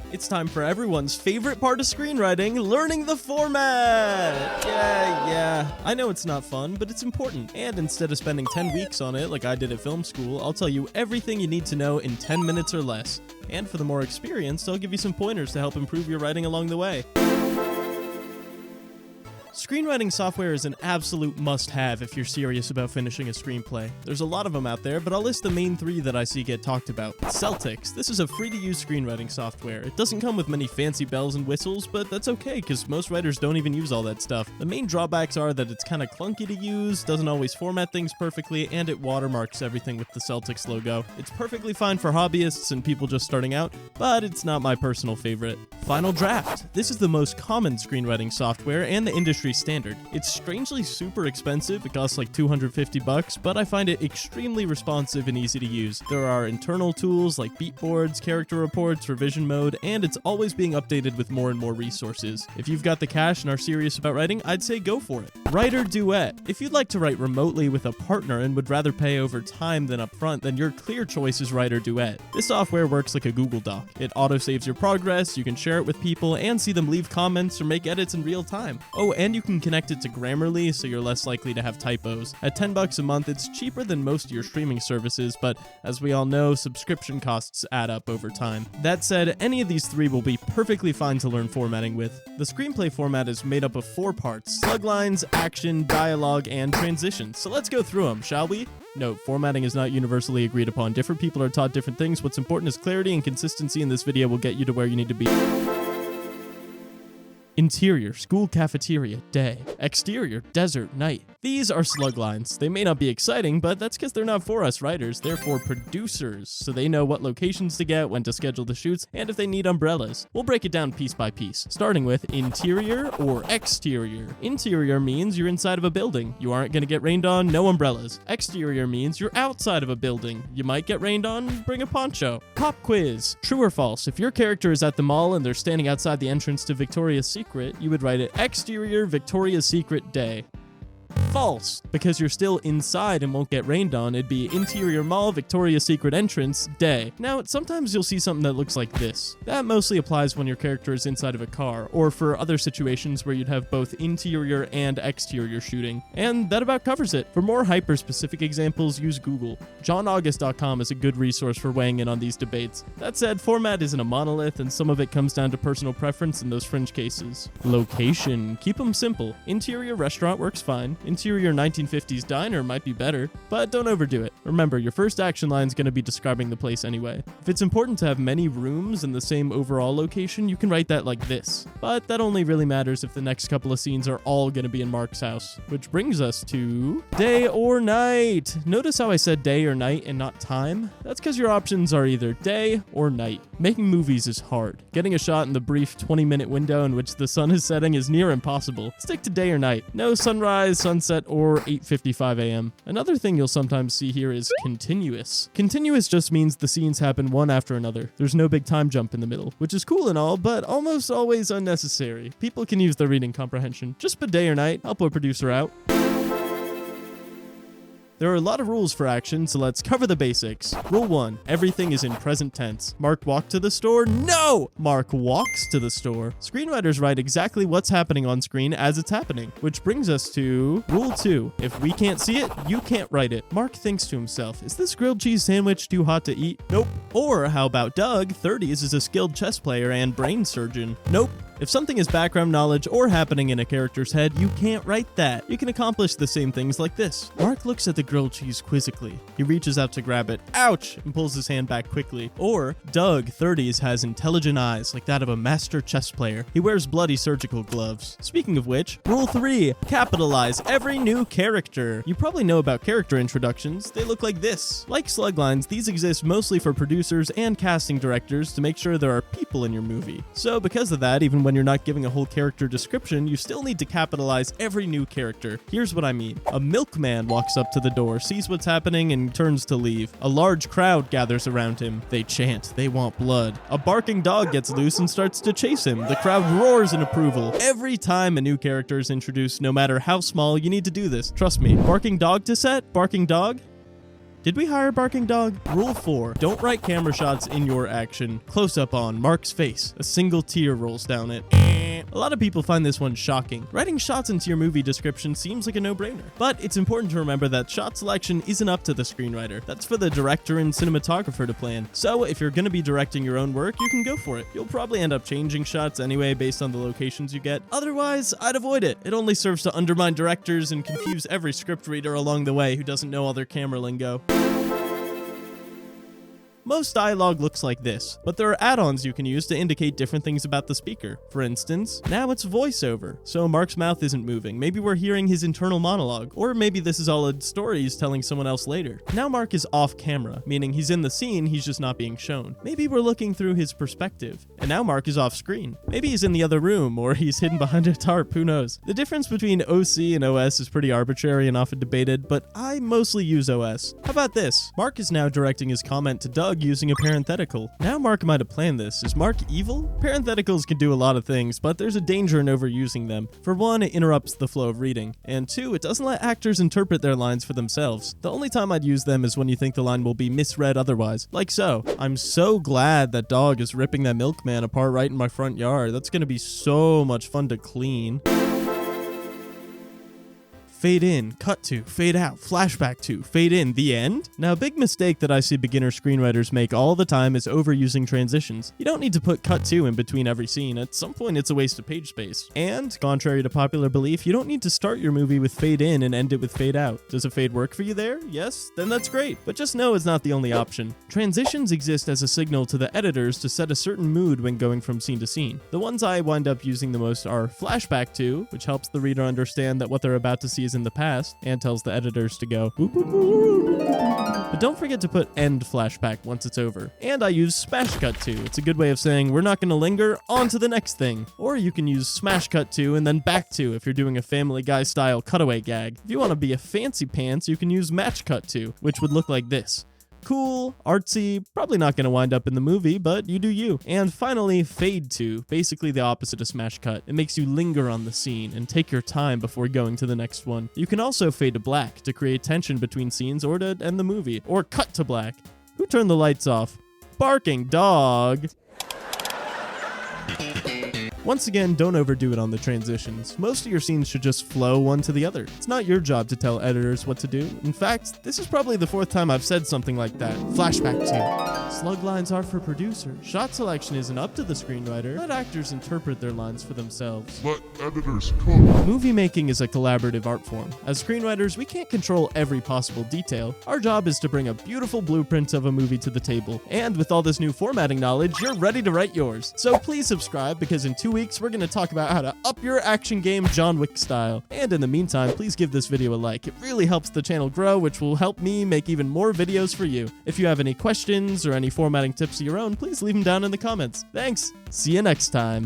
It's time for everyone's favorite part of screenwriting, learning the format! Yeah. I know it's not fun, but it's important. And instead of spending 10 weeks on it like I did at film school, I'll tell you everything you need to know in 10 minutes or less. And for the more experienced, I'll give you some pointers to help improve your writing along the way. Screenwriting software is an absolute must-have if you're serious about finishing a screenplay. There's a lot of them out there, but I'll list the main three that I see get talked about. Celtics. This is a free-to-use screenwriting software. It doesn't come with many fancy bells and whistles, but that's okay, because most writers don't even use all that stuff. The main drawbacks are that it's kind of clunky to use, doesn't always format things perfectly, and it watermarks everything with the Celtics logo. It's perfectly fine for hobbyists and people just starting out, but it's not my personal favorite. finaldraft. This is the most common screenwriting software and the industry standard. It's strangely super expensive. It costs like $250, but I find it extremely responsive and easy to use. There are internal tools like beat boards, character reports, revision mode, and it's always being updated with more and more resources. If you've got the cash and are serious about writing, I'd say go for it. Writer Duet. If you'd like to write remotely with a partner and would rather pay over time than upfront, then your clear choice is Writer Duet. This software works like a Google Doc. It autosaves your progress, you can share it with people, and see them leave comments or make edits in real time. Oh, and you can connect it to Grammarly, so you're less likely to have typos. At $10 a month, it's cheaper than most of your streaming services, but as we all know, subscription costs add up over time. That said, any of these three will be perfectly fine to learn formatting with. The Screenplay Format is made up of 4 parts: sluglines, action, dialogue, and transitions. So let's go through them, shall we? Note, formatting is not universally agreed upon. Different people are taught different things. What's important is clarity, and consistency in this video will get you to where you need to be. Interior, school cafeteria, day. Exterior, desert, night. These are sluglines. They may not be exciting, but that's because they're not for us writers. They're for producers, so they know what locations to get, when to schedule the shoots, and if they need umbrellas. We'll break it down piece by piece, starting with interior or exterior. Interior means you're inside of a building. You aren't going to get rained on, no umbrellas. Exterior means you're outside of a building. You might get rained on, bring a poncho. Pop quiz. True or false? If your character is at the mall and they're standing outside the entrance to Victoria's Secret, you would write it exterior Victoria's Secret day. False, because you're still inside and won't get rained on. It'd be interior mall, Victoria's Secret entrance, day. Now, sometimes you'll see something that looks like this. That mostly applies when your character is inside of a car, or for other situations where you'd have both interior and exterior shooting. And that about covers it. For more hyper-specific examples, use Google. JohnAugust.com is a good resource for weighing in on these debates. That said, format isn't a monolith, and some of it comes down to personal preference in those fringe cases. Location. Keep them simple. Interior restaurant works fine. Interior 1950s diner might be better, but don't overdo it. Remember, your first action line is going to be describing the place anyway. If it's important to have many rooms in the same overall location, you can write that like this. But that only really matters if the next couple of scenes are all going to be in Mark's house. Which brings us to day or night. Notice how I said day or night and not time? That's because your options are either day or night. Making movies is hard. Getting a shot in the brief 20-minute window in which the sun is setting is near impossible. Stick to day or night. No sunrise, sunset, or 8:55 a.m. Another thing you'll sometimes see here is continuous. Continuous just means the scenes happen one after another. There's no big time jump in the middle, which is cool and all, but almost always unnecessary. People can use their reading comprehension. Just put day or night, help a producer out. There are a lot of rules for action, so let's cover the basics. Rule 1. Everything is in present tense. Mark walked to the store? No! Mark walks to the store. Screenwriters write exactly what's happening on screen as it's happening. Which brings us to Rule 2. If we can't see it, you can't write it. Mark thinks to himself, is this grilled cheese sandwich too hot to eat? Nope. Or how about Doug, 30s, is a skilled chess player and brain surgeon? Nope. If something is background knowledge or happening in a character's head, you can't write that. You can accomplish the same things like this. Mark looks at the grilled cheese quizzically. He reaches out to grab it, ouch, and pulls his hand back quickly. Or, Doug, 30s, has intelligent eyes like that of a master chess player. He wears bloody surgical gloves. Speaking of which, Rule 3, capitalize every new character. You probably know about character introductions. They look like this. Like sluglines, these exist mostly for producers and casting directors to make sure there are people in your movie. So because of that, even when you're not giving a whole character description, you still need to capitalize every new character. Here's what I mean. A milkman walks up to the door, sees what's happening, and turns to leave. A large crowd gathers around him. They chant. They want blood. A barking dog gets loose and starts to chase him. The crowd roars in approval. Every time a new character is introduced, no matter how small, you need to do this. Trust me. Barking dog to set? Barking dog? Did we hire a barking dog? Rule 4. Don't write camera shots in your action. Close up on Mark's face. A single tear rolls down it. A lot of people find this one shocking. Writing shots into your movie description seems like a no-brainer. But it's important to remember that shot selection isn't up to the screenwriter. That's for the director and cinematographer to plan. So if you're going to be directing your own work, you can go for it. You'll probably end up changing shots anyway based on the locations you get. Otherwise, I'd avoid it. It only serves to undermine directors and confuse every script reader along the way who doesn't know all their camera lingo. Most dialogue looks like this, but there are add-ons you can use to indicate different things about the speaker. For instance, now it's voiceover, so Mark's mouth isn't moving. Maybe we're hearing his internal monologue, or maybe this is all a story he's telling someone else later. Now Mark is off camera, meaning he's in the scene, he's just not being shown. Maybe we're looking through his perspective, and now Mark is off screen. Maybe he's in the other room, or he's hidden behind a tarp, who knows. The difference between OC and OS is pretty arbitrary and often debated, but I mostly use OS. How about this? Mark is now directing his comment to Doug using a parenthetical. Now Mark might have planned this. Is Mark evil? Parentheticals can do a lot of things, but there's a danger in overusing them. For one, it interrupts the flow of reading, and two, it doesn't let actors interpret their lines for themselves. The only time I'd use them is when you think the line will be misread otherwise. Like so. I'm so glad that dog is ripping that milkman apart right in my front yard. That's gonna be so much fun to clean. Fade in, cut to, fade out, flashback to, fade in, the end? Now, a big mistake that I see beginner screenwriters make all the time is overusing transitions. You don't need to put cut to in between every scene. At some point, it's a waste of page space. And, contrary to popular belief, you don't need to start your movie with fade in and end it with fade out. Does a fade work for you there? Yes? Then that's great. But just know it's not the only option. Transitions exist as a signal to the editors to set a certain mood when going from scene to scene. The ones I wind up using the most are flashback to, which helps the reader understand that what they're about to see is in the past and tells the editors to go boop, boop, boop. But don't forget to put end flashback once it's over. And I use smash cut to. It's a good way of saying we're not going to linger, on to the next thing. Or you can use smash cut to and then back to if you're doing a Family Guy style cutaway gag. If you want to be a fancy pants, you can use match cut to, which would look like this. Cool, artsy, probably not going to wind up in the movie, but you do you. And finally, fade to, basically the opposite of smash cut. It makes you linger on the scene and take your time before going to the next one. You can also fade to black to create tension between scenes or to end the movie, or cut to black. Who turned the lights off? Barking dog. Once again, don't overdo it on the transitions. Most of your scenes should just flow one to the other. It's not your job to tell editors what to do. In fact, this is probably the fourth time I've said something like that. Flashback to. Slug lines are for producers. Shot selection isn't up to the screenwriter. Let actors interpret their lines for themselves. Let editors cook. Movie making is a collaborative art form. As screenwriters, we can't control every possible detail. Our job is to bring a beautiful blueprint of a movie to the table. And with all this new formatting knowledge, you're ready to write yours. So please subscribe, because in 2 weeks, we're going to talk about how to up your action game John Wick style. And in the meantime, please give this video a like. It really helps the channel grow, which will help me make even more videos for you. If you have any questions or any formatting tips of your own, please leave them down in the comments. Thanks. See you next time.